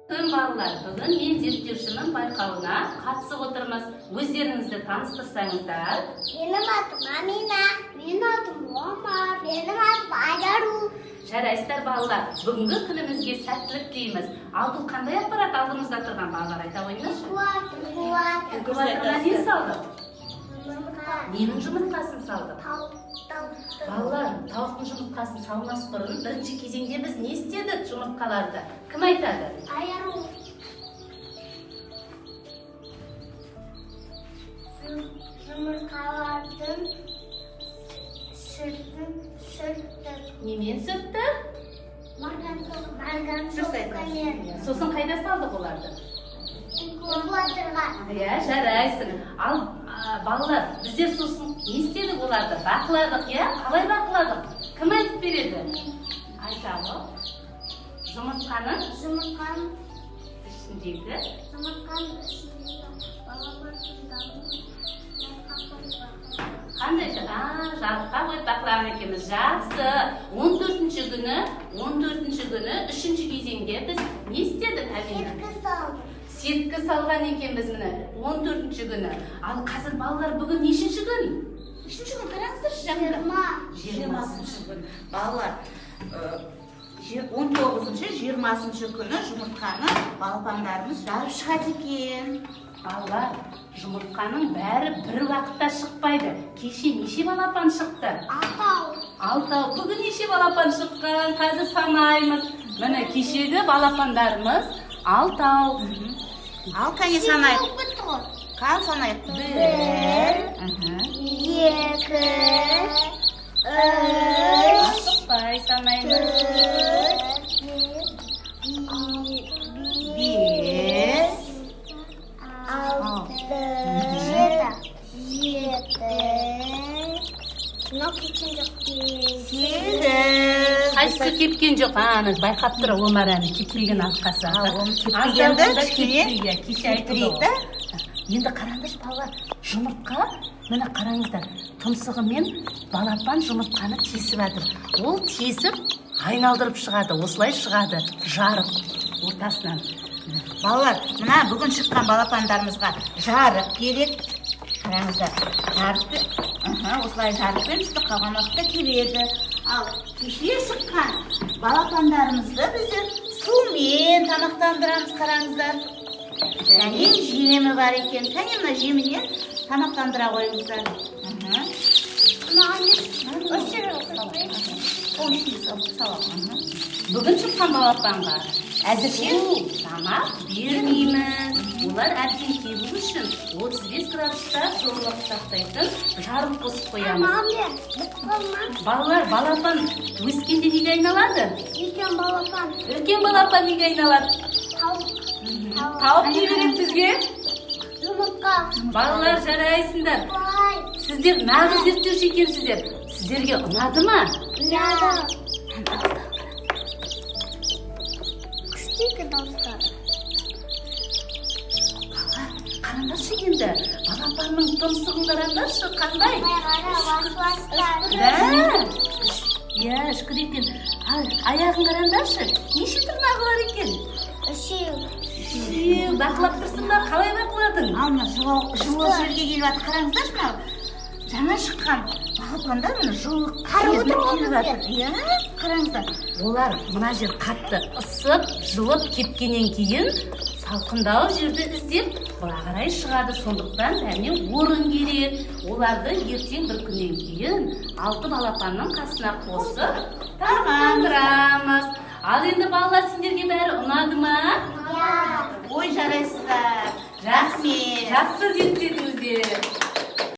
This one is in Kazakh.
Балалар, бүгін мен зерттеушінің байқауына қатысып отырмыз. Өздеріңізді таныстырсаңыздар. Менің атым Амина, менің атым Омар, менің атым Айдару. Жарайсыздар балалар, бүгінгі күнімізге сәттілік тілейміз. Ал бұл қандай ақпарат алдымызда тұрған балалар, айта қойыңызшы? Инкубаторға не салдық? Ненің жұмыртқасын салдық? Балалар, тауықтың жұмыртқасын салмас бұрын бірінші кезеңде біз не істедік жұмыртқаларды? Кім айтады? Айдару. Жұмыртқалардың сүртін сүрттік. Немен сүртті? Марган соққамен. Сосын қайда салдық оларды? Инкубаторға. Иә, жарайсың. Ал балалар, біздер сосын не істедік оларды? Бақыладық, иә? Қалай бақыладық? Кім айтып береді? Айтады. Жұмыртқаның ішіндегі қандай? Жарыққа қойып бақылаған екенбіз. Жақсы. 14-ші күні 3-ші кезеңде біз не істедік, Амина? Сеткі салған екенбіз міне 14-ші күні. Ал қазір балалар бүгін нешінші күн? Нешінші күн қараңыздаршы жағында? 20-шы күн. Балалар, 19-шы, 20-шы күні жұмыртқаны балапандарымыз жарып шығады екен. Балалар, жұмыртқаның бәрі бір уақытта шықпайды. Кеше неше балапан шықты? 6. Бүгін неше балапан шыққан? Қазір санаймыз. Міне кешегі балапандарымыз 6. Ал кәне санайық. Қал санайық. 1, 2, 3, Асықпай санаймыз. 5, 6, 7, Қайсысы кепкен жоқ? Байқап тұр Омар әні кепілген алқасы. кішкене Кеше айтылды. Енді қараңызшы балалар, жұмыртқа, міне қараңыздар, тұмсығымен балапан жұмыртқаны тесіп жатыр. Ол тесіп айналдырып шығады, осылай шығады, жарық ортасынан. Балалар, мына бүгін шыққан балапандарымызға жарық керек. Қараңыздар, жарық, осылай жарықпен үсті қалған уақытта келеді. Ал кеше шыққан балапандарымызды біздер сумен тамақтандырамыз, қараңыздар. Және жемі бар екен. Кәне мына жемінен тамақтандыра қойыңыздар. Бүгін шыққан балапанға әзірше тамақ бермейміз. Олар әбден кебу үшін 35 градуста жылылық сақтайтын жарық қосып қоямыз. Балалар, балапан өскенде неге айналады? Үлкен балапан неге айналады? Тауық не береді бізге? Балалар, жарайсыңдар. Сіздер нағыз зерттеуші екенсіздер. Сіздерге ұнады ма? Қараңдаршы енді, балапанның тұмсығын қараңдаршы, қандай? Иә, үшкір екен. Аяғын қараңдаршы, неше тырнағы бар екен? Бақылап тұрсың ба, қалай бақыладың? Ал мына жылы жерге келіп атыр, қараңыздаршы мынау. Жаңа шыққан балапандар мына жылы келіп жатыр. Иә, қараңыздар. Олар мына жер қатты ысып, жылып кепкеннен кейін салқындау жерді іздеп бұра қарай шығады. Сондықтан әне орын керек. Оларды ертең бір күннен кейін 6 балапанның қасына қосып тамақтандырамыз. Ал енді балалар, сендерге бәрі ұнады ма? Ой, жарайсыздар. Жақсы зерттедіңіздер.